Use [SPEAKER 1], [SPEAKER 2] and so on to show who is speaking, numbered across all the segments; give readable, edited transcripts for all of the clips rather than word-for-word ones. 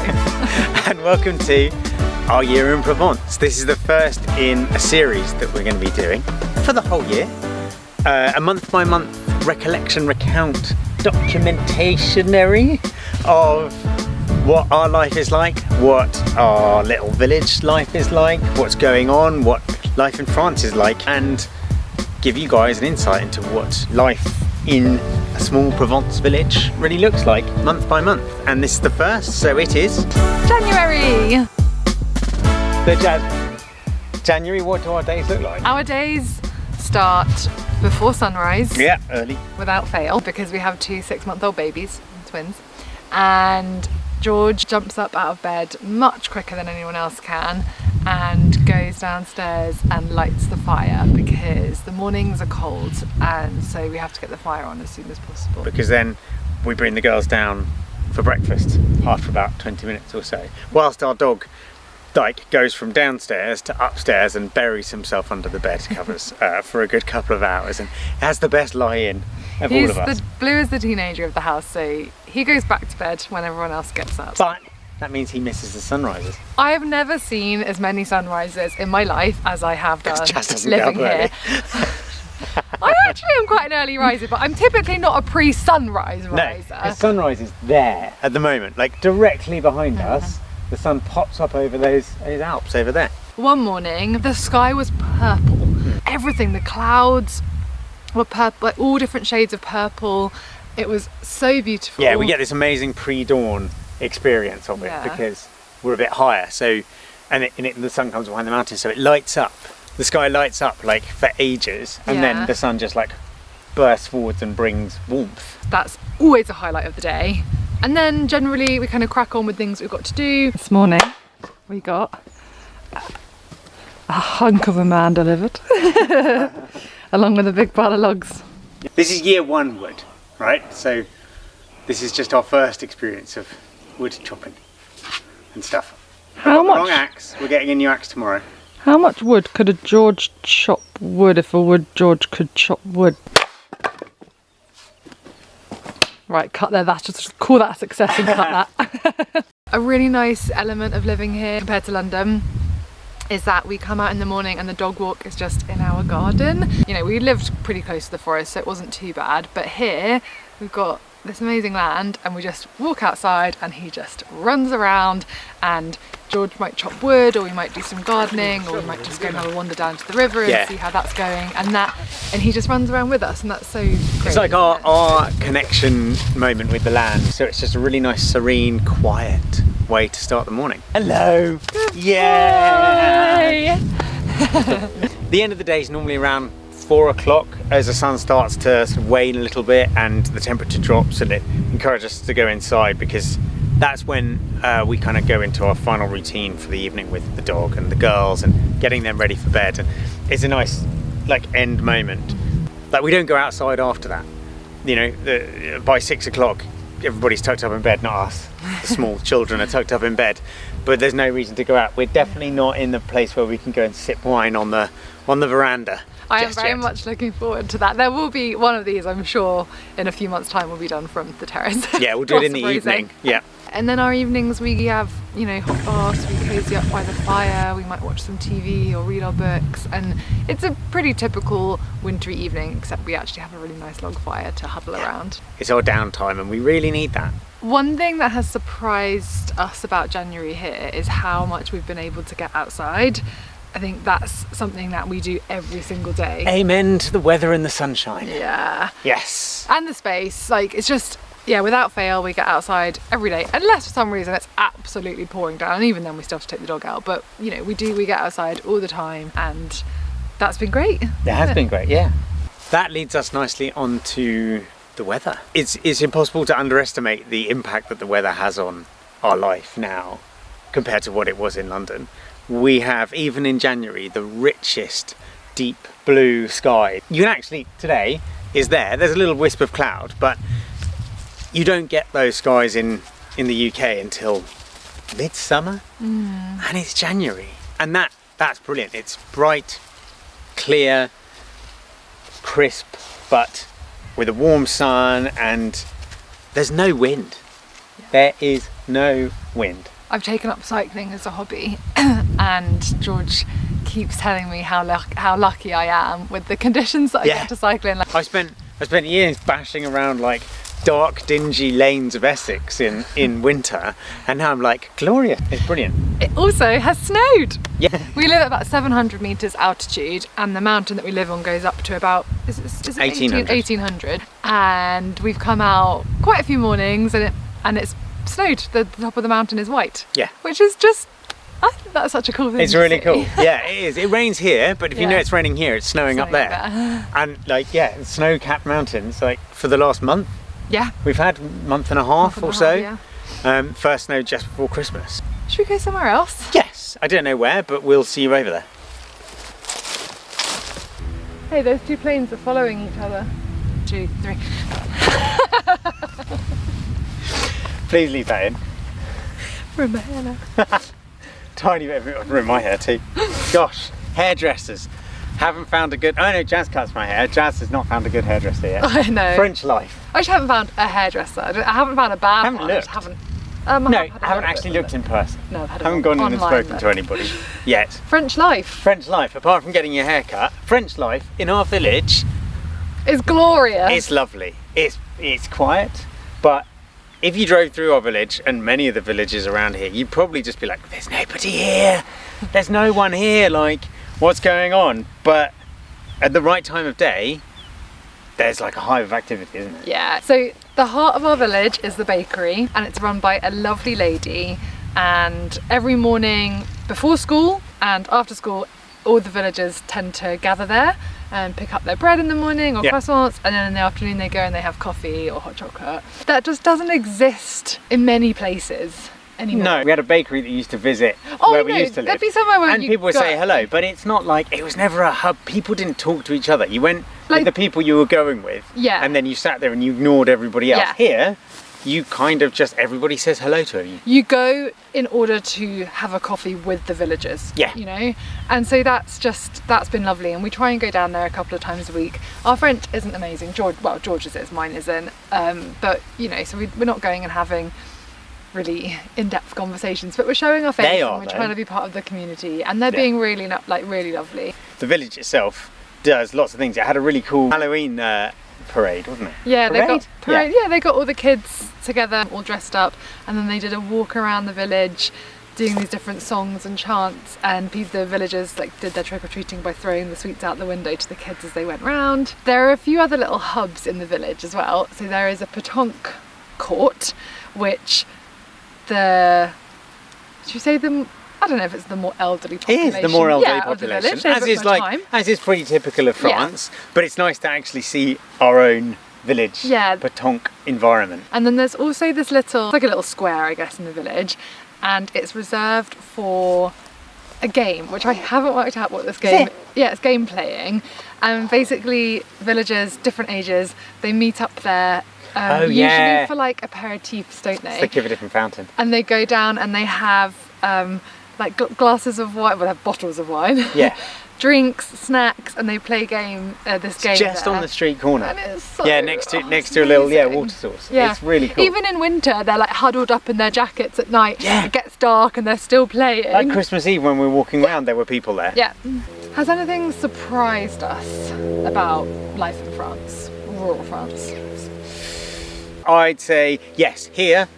[SPEAKER 1] And welcome to our year in Provence. This is the first in a series that we're going to be doing for the whole year. A month by month recollection, recount, documentationary of what our life is like, what our little village life is like, what's going on, what life in France is like, and give you guys an insight into what life in a small Provence village really looks like month by month. And this is the first, so it is
[SPEAKER 2] January.
[SPEAKER 1] So January, what do our days look like?
[SPEAKER 2] Our days start before sunrise.
[SPEAKER 1] Yeah, early.
[SPEAKER 2] Without fail, because we have 2 6-month-old babies, twins, and George jumps up out of bed much quicker than anyone else can and goes downstairs and lights the fire because the mornings are cold, and so we have to get the fire on as soon as possible.
[SPEAKER 1] Because then we bring the girls down for breakfast after about 20 minutes or so, whilst our dog Dyke goes from downstairs to upstairs and buries himself under the bed covers for a good couple of hours, and has the best lie-in of all of us.
[SPEAKER 2] Blue is the teenager of the house, so he goes back to bed when everyone else gets up.
[SPEAKER 1] But that means he misses the sunrises.
[SPEAKER 2] I have never seen as many sunrises in my life as I have done living here. I actually am quite an early riser, but I'm typically not a pre-sunrise riser.
[SPEAKER 1] No, the sunrise is there at the moment, like directly behind us. The sun pops up over those Alps over there.
[SPEAKER 2] One morning, the sky was purple. Everything, the clouds were purple, like all different shades of purple. It was so beautiful.
[SPEAKER 1] Yeah, we get this amazing pre-dawn experience of it because we're a bit higher. So, and the sun comes behind the mountains, so it lights up. The sky lights up like for ages, and then the sun just like bursts forwards and brings warmth.
[SPEAKER 2] That's always a highlight of the day. And then generally we kind of crack on with things we've got to do. This morning we got a hunk of a man delivered along with a big pile of logs.
[SPEAKER 1] This is year 1 wood, right? So this is just our first experience of wood chopping and stuff.
[SPEAKER 2] How much?
[SPEAKER 1] Long axe. We're getting a new axe tomorrow.
[SPEAKER 2] How much wood could a George chop wood if a wood George could chop wood? Right, cut there, that's just call that a success and cut that. A really nice element of living here compared to London is that we come out in the morning and the dog walk is just in our garden. You know, we lived pretty close to the forest, so it wasn't too bad, but here we've got this amazing land and we just walk outside and he just runs around, and George might chop wood, or we might do some gardening, or we might just go and have a wander down to the river and see how that's going, and he just runs around with us, and that's so great.
[SPEAKER 1] It's like our connection moment with the land, so it's just a really nice, serene, quiet way to start the morning. Hello! Yay! The end of the day is normally around 4 o'clock as the sun starts to sort of wane a little bit and the temperature drops, and it encourages us to go inside because that's when we kind of go into our final routine for the evening with the dog and the girls and getting them ready for bed. And it's a nice like end moment. Like, we don't go outside after that. You know, by 6 o'clock everybody's tucked up in bed, not us. The small children are tucked up in bed, but there's no reason to go out. We're definitely not in the place where we can go and sip wine on the veranda.
[SPEAKER 2] I am very much looking forward to that. There will be one of these, I'm sure, in a few months' time will be done from the terrace.
[SPEAKER 1] Yeah, we'll do it in the evening. Yeah.
[SPEAKER 2] And then our evenings we have, you know, hot baths, we cozy up by the fire, we might watch some TV or read our books, and it's a pretty typical wintry evening, except we actually have a really nice log fire to huddle around.
[SPEAKER 1] It's our downtime and we really need that.
[SPEAKER 2] One thing that has surprised us about January here is how much we've been able to get outside. I think that's something that we do every single day.
[SPEAKER 1] Amen to the weather and the sunshine.
[SPEAKER 2] Yeah.
[SPEAKER 1] Yes.
[SPEAKER 2] And the space, like, it's just, yeah, without fail we get outside every day, unless for some reason it's absolutely pouring down, and even then we still have to take the dog out, but you know, we get outside all the time, and that's been great.
[SPEAKER 1] It has been great, yeah. That leads us nicely on to the weather. It's impossible to underestimate the impact that the weather has on our life now compared to what it was in London. We have, even in January, the richest deep blue sky. You can actually, today is there's a little wisp of cloud, but you don't get those skies in the UK until midsummer, and it's January, and that's brilliant. It's bright, clear, crisp, but with a warm sun, and there's no wind. There is no wind.
[SPEAKER 2] I've taken up cycling as a hobby, and George keeps telling me how lucky I am with the conditions that I get to cycle in.
[SPEAKER 1] I spent years bashing around like dark, dingy lanes of Essex in winter, and now I'm like, glorious, it's brilliant.
[SPEAKER 2] It also has snowed.
[SPEAKER 1] Yeah.
[SPEAKER 2] We live at about 700 metres altitude, and the mountain that we live on goes up to about, is it 1800? And we've come out quite a few mornings, and it's snowed. The top of the mountain is white. Yeah. Which is just, I think that's such a cool thing.
[SPEAKER 1] It's really cool. Yeah, it is. It rains here, but if you know it's raining here, it's snowing up there. And like, yeah, snow-capped mountains, like for the last month. Yeah. We've had a month and a half or so. First snow just before Christmas.
[SPEAKER 2] Should we go somewhere else?
[SPEAKER 1] Yes. I don't know where, but we'll see you over there.
[SPEAKER 2] Hey, those two planes are following each other. 2, 3.
[SPEAKER 1] Please leave that in.
[SPEAKER 2] Ruin my hair now.
[SPEAKER 1] Tiny bit of it would ruin my hair too. Gosh, hairdressers. Haven't found a good... Oh no, Jazz cuts my hair. Jazz has not found a good hairdresser yet.
[SPEAKER 2] I know.
[SPEAKER 1] French life.
[SPEAKER 2] I just haven't found a hairdresser. I haven't found a bad one.
[SPEAKER 1] Looked.
[SPEAKER 2] I haven't.
[SPEAKER 1] No, I haven't actually looked in person.
[SPEAKER 2] No, I've had
[SPEAKER 1] haven't gone in and spoken to anybody yet.
[SPEAKER 2] French life.
[SPEAKER 1] French life. Apart from getting your hair cut, French life in our village
[SPEAKER 2] is glorious.
[SPEAKER 1] It's lovely. It's quiet, but if you drove through our village and many of the villages around here, you'd probably just be like, "There's nobody here. There's no one here. Like, what's going on?" But at the right time of day, there's like a hive of activity, isn't it?
[SPEAKER 2] Yeah. So the heart of our village is the bakery, and it's run by a lovely lady. And every morning before school and after school, all the villagers tend to gather there and pick up their bread in the morning or croissants, and then in the afternoon they go and they have coffee or hot chocolate. That just doesn't exist in many places anymore.
[SPEAKER 1] No, we had a bakery that used to visit where we used to live.
[SPEAKER 2] There'd be somewhere where
[SPEAKER 1] and people would say hello, but it's not like, it was never a hub. People didn't talk to each other. You went like, with the people you were going with, and then you sat there and you ignored everybody else. Here, you kind of just, everybody says hello to you.
[SPEAKER 2] You go in order to have a coffee with the villagers, you know? And so that's been lovely, and we try and go down there a couple of times a week. Our French isn't amazing. George's is, mine isn't. But, you know, so we're not going and having really in-depth conversations, but we're showing our face and we're trying to be part of the community, and they're being really lovely.
[SPEAKER 1] The village itself does lots of things. It had a really cool Halloween parade, wasn't it?
[SPEAKER 2] Yeah, they got parade. Yeah, they got all the kids together, all dressed up, and then they did a walk around the village, doing these different songs and chants. And the villagers like did their trick or treating by throwing the sweets out the window to the kids as they went round. There are a few other little hubs in the village as well. So there is a pétanque court, which should you say I don't know if it's the more elderly population.
[SPEAKER 1] It is the more elderly population,
[SPEAKER 2] village,
[SPEAKER 1] as is pretty typical of France. But it's nice to actually see our own village pétanque environment.
[SPEAKER 2] And then there's also this little, like a little square, I guess, in the village, and it's reserved for a game, which I haven't worked out what this game. Yeah, it's game playing, and basically villagers, different ages, they meet up there. Usually for like aperitifs, don't they?
[SPEAKER 1] It's like a different fountain.
[SPEAKER 2] And they go down and they have like glasses of wine, well, they have bottles of wine. Yeah. Drinks, snacks, and they play this game
[SPEAKER 1] just
[SPEAKER 2] there.
[SPEAKER 1] On the street corner.
[SPEAKER 2] And it's so
[SPEAKER 1] next to a little water source. Yeah. It's really cool.
[SPEAKER 2] Even in winter, they're like huddled up in their jackets at night. Yeah. It gets dark and they're still playing.
[SPEAKER 1] Like Christmas Eve when we were walking around, there were people there.
[SPEAKER 2] Yeah. Has anything surprised us about life in France, rural France?
[SPEAKER 1] I'd say yes. Here,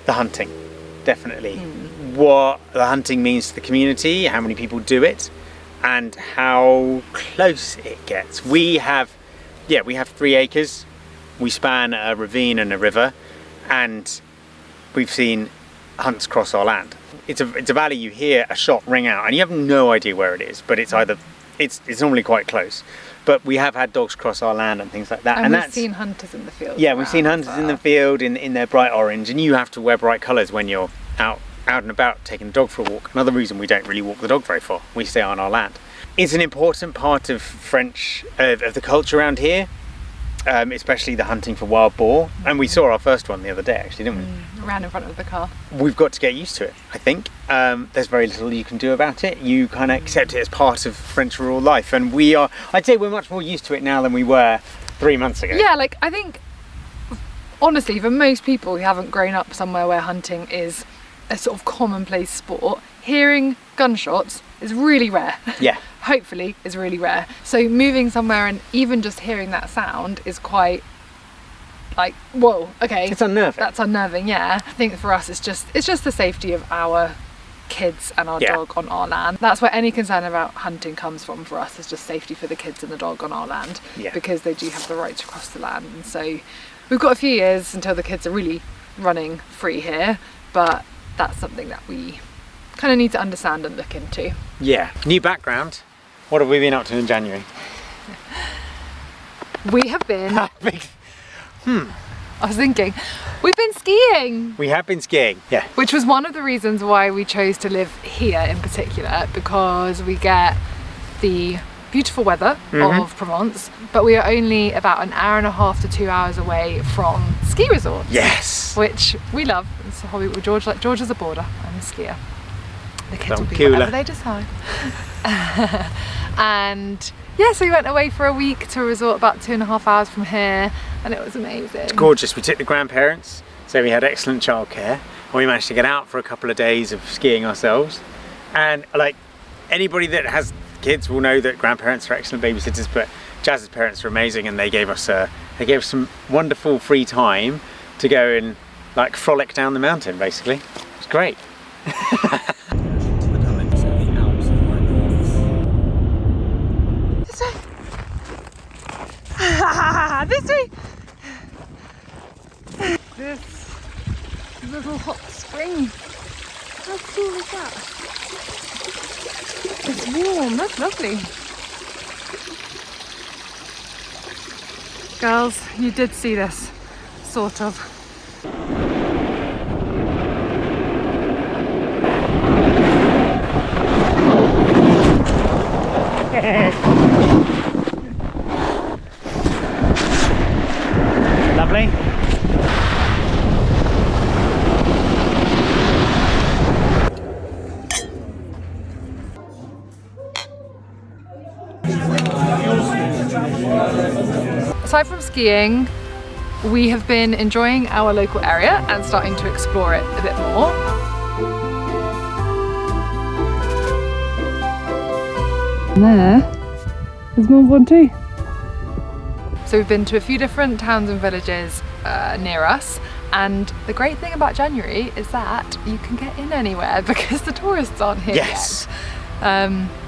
[SPEAKER 1] the hunting, definitely. What the hunting means to the community, how many people do it, and how close it gets. We have 3 acres. We span a ravine and a river, and we've seen hunts cross our land. It's a valley. You hear a shot ring out, and you have no idea where it is, but it's normally quite close. But we have had dogs cross our land and things like that.
[SPEAKER 2] And we've seen hunters in the field.
[SPEAKER 1] Yeah, we've seen hunters in the field in their bright orange, and you have to wear bright colours when you're out and about taking the dog for a walk. Another reason we don't really walk the dog very far. We stay on our land. It's an important part of of the culture around here, especially the hunting for wild boar. And we saw our first one the other day, actually, didn't we?
[SPEAKER 2] Ran in front of the car.
[SPEAKER 1] We've got to get used to it, I think. There's very little you can do about it. You kind of accept it as part of French rural life, and I'd say we're much more used to it now than we were 3 months ago.
[SPEAKER 2] Yeah, like I think honestly, for most people who haven't grown up somewhere where hunting is a sort of commonplace sport, hearing gunshots is really rare.
[SPEAKER 1] Yeah.
[SPEAKER 2] Hopefully is really rare. So moving somewhere and even just hearing that sound is quite like, whoa, okay.
[SPEAKER 1] It's unnerving.
[SPEAKER 2] That's unnerving, yeah. I think for us it's just the safety of our kids and our dog on our land. That's where any concern about hunting comes from for us, is just safety for the kids and the dog on our land, because they do have the right to cross the land. And so we've got a few years until the kids are really running free here, but that's something that we kind of need to understand and look into.
[SPEAKER 1] Yeah. New background. What have we been up to in January?
[SPEAKER 2] We have been I was thinking, we've been skiing.
[SPEAKER 1] We have been skiing, yeah.
[SPEAKER 2] Which was one of the reasons why we chose to live here in particular, because we get the beautiful weather of Provence, but we are only about an hour and a half to 2 hours away from ski resorts.
[SPEAKER 1] Yes.
[SPEAKER 2] Which we love. It's a hobby with George. Like, George is a boarder, I'm a skier. The kids will be
[SPEAKER 1] cooler.
[SPEAKER 2] whatever they decide. And yeah, so we went away for a week to a resort about 2.5 hours from here, and it was amazing. It's
[SPEAKER 1] gorgeous. We took the grandparents, so we had excellent childcare, and we managed to get out for a couple of days of skiing ourselves. And like, anybody that has kids will know that grandparents are excellent babysitters, but Jazz's parents are amazing, and they gave us some wonderful free time to go and like frolic down the mountain. Basically, it was great.
[SPEAKER 2] This way! This little hot spring. How cool is that? It's warm, that's lovely. Girls, you did see this, sort of.
[SPEAKER 1] Lovely.
[SPEAKER 2] Aside from skiing, we have been enjoying our local area and starting to explore it a bit more. There's more one too. So we've been to a few different towns and villages near us, and the great thing about January is that you can get in anywhere because the tourists aren't here yet.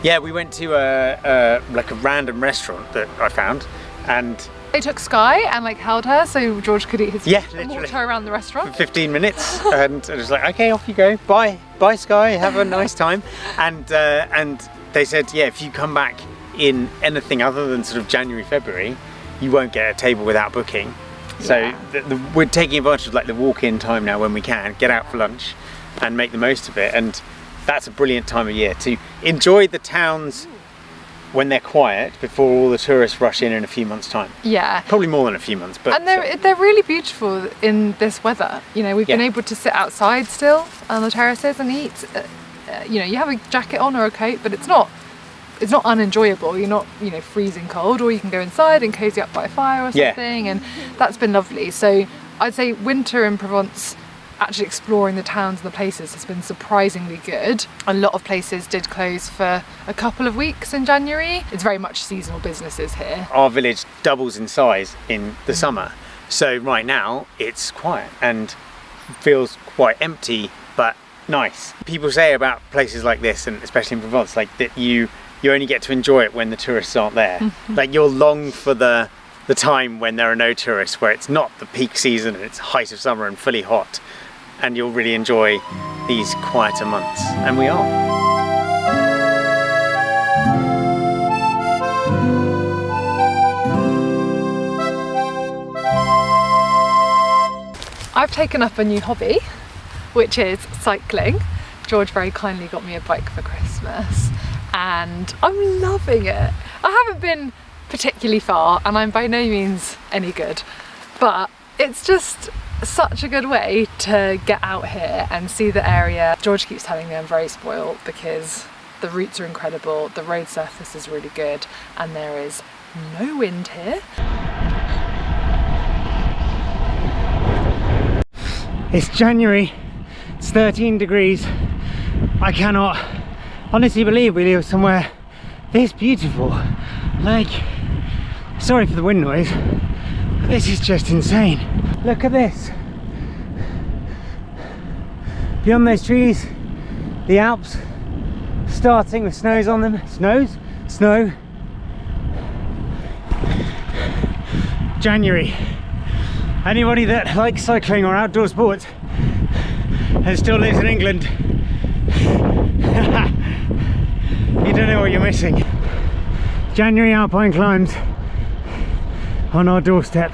[SPEAKER 1] Yeah, we went to a random restaurant that I found, and
[SPEAKER 2] they took Sky and like held her so George could eat his food and walked her around the restaurant
[SPEAKER 1] for 15 minutes. And it was like, okay, off you go. Bye Sky, have a nice time. And they said, yeah, if you come back in anything other than sort of January, February, you won't get a table without booking. So we're taking advantage of like the walk-in time now when we can get out for lunch and make the most of it. And that's a brilliant time of year to enjoy the towns when they're quiet before all the tourists rush in a few months' time. Yeah. Probably more than a few months, but...
[SPEAKER 2] And they're really beautiful in this weather. You know, we've been able to sit outside still on the terraces and eat. You know, you have a jacket on or a coat, but it's not unenjoyable. You're not, you know, freezing cold, or you can go inside and cozy up by a fire or something, and that's been lovely. So I'd say winter in Provence, actually exploring the towns and the places, has been surprisingly good. A lot of places did close for a couple of weeks in January. It's very much seasonal businesses here.
[SPEAKER 1] Our village doubles in size in the summer, so right now it's quiet and feels quite empty but nice. People say about places like this, and especially in Provence, like that you only get to enjoy it when the tourists aren't there. Like you'll long for the time when there are no tourists, where it's not the peak season and it's height of summer and fully hot, and you'll really enjoy these quieter months, and we are.
[SPEAKER 2] I've taken up a new hobby, which is cycling. George very kindly got me a bike for Christmas, and I'm loving it. I haven't been particularly far, and I'm by no means any good, but it's just such a good way to get out here and see the area. George keeps telling me I'm very spoiled because the routes are incredible, the road surface is really good, and there is no wind here.
[SPEAKER 1] It's January It's 13 degrees. I cannot honestly believe we live somewhere this beautiful. Like, sorry for the wind noise, but this is just insane. Look at this. Beyond those trees, the Alps, starting with snows on them. Snow. January. Anybody that likes cycling or outdoor sports and still lives in England, you don't know what you're missing. January alpine climbs on our doorstep.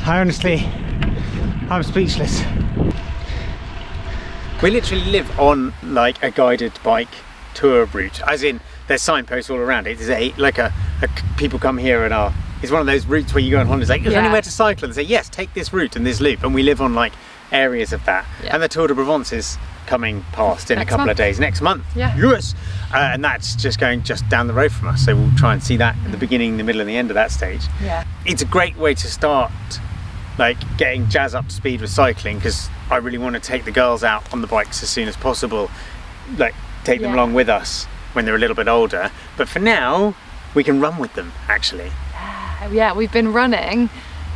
[SPEAKER 1] I'm speechless. We literally live on like a guided bike tour route, as in there's signposts all around it. It's people come here and it's one of those routes where you go on holidays, like, is there anywhere to cycle? And they say, yes, take this route and this loop, and we live on like areas of that. And the Tour de Provence is coming past in a couple of days, next month. Yes. And that's just going just down the road from us, so we'll try and see that at the beginning, the middle and the end of that stage. It's a great way to start like getting Jazz up to speed with cycling, because I really want to take the girls out on the bikes as soon as possible, like take them along with us when they're a little bit older, but for now we can run with them actually.
[SPEAKER 2] Yeah, we've been running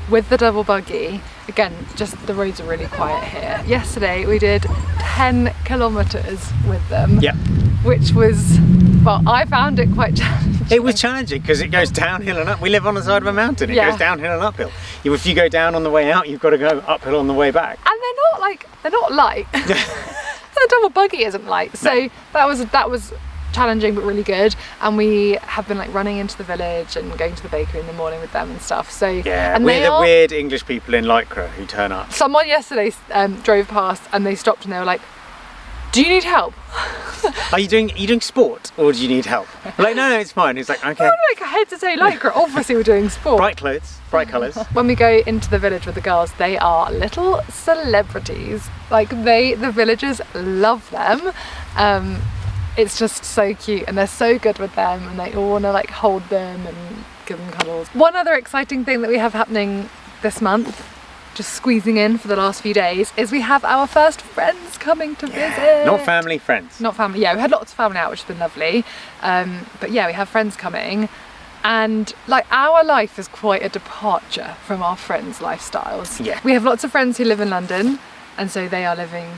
[SPEAKER 2] with the double buggy. Again, just the roads are really quiet here. Yesterday we did 10 kilometers with them, which was, well, I found it quite challenging.
[SPEAKER 1] It was challenging because it goes downhill and up. We live on the side of a mountain. It goes downhill and uphill. If you go down on the way out, you've got to go uphill on the way back.
[SPEAKER 2] And they're not light. The double buggy isn't light. So that was challenging but really good, and we have been like running into the village and going to the bakery in the morning with them and stuff. So and
[SPEAKER 1] we're the weird English people in Lycra who turn up.
[SPEAKER 2] Someone yesterday drove past and they stopped and they were like, do you need help?
[SPEAKER 1] Are you doing sport or do you need help? We're like, no, it's fine. It's like, okay.
[SPEAKER 2] I had to say Lycra, obviously we're doing sport.
[SPEAKER 1] Bright clothes, bright colours.
[SPEAKER 2] When we go into the village with the girls, they are little celebrities. Like the villagers love them. It's just so cute, and they're so good with them, and they all want to like hold them and give them cuddles. One other exciting thing that we have happening this month, just squeezing in for the last few days, is we have our first friends coming to visit.
[SPEAKER 1] Not family, friends.
[SPEAKER 2] Not family, we had lots of family out, which has been lovely. But yeah, we have friends coming, and like our life is quite a departure from our friends' lifestyles. We have lots of friends who live in London, and so they are living,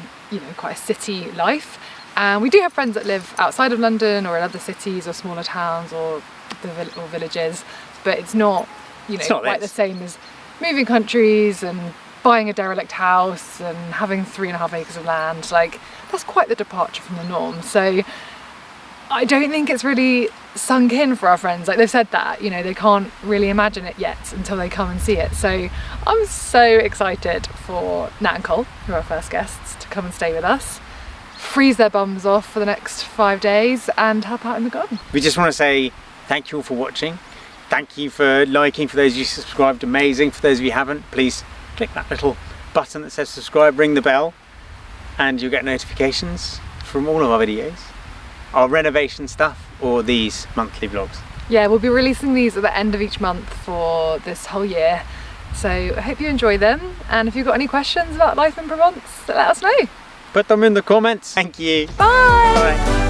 [SPEAKER 2] quite a city life. And we do have friends that live outside of London or in other cities or smaller towns or villages, but it's not, quite the same as moving countries and buying a derelict house and having 3.5 acres of land. Like, that's quite the departure from the norm. So I don't think it's really sunk in for our friends. Like, they've said that, they can't really imagine it yet until they come and see it. So I'm so excited for Nat and Cole, who are our first guests, to come and stay with us, freeze their bums off for the next 5 days and help out in the garden.
[SPEAKER 1] We just want to say thank you all for watching. Thank you for liking. For those of you subscribed, amazing. For those of you who haven't, please click that little button that says subscribe, ring the bell, and you'll get notifications from all of our videos, our renovation stuff, or these monthly vlogs.
[SPEAKER 2] Yeah, we'll be releasing these at the end of each month for this whole year. So I hope you enjoy them, and if you've got any questions about life in Provence, let us know.
[SPEAKER 1] Put them in the comments. Thank you.
[SPEAKER 2] Bye.
[SPEAKER 1] Bye.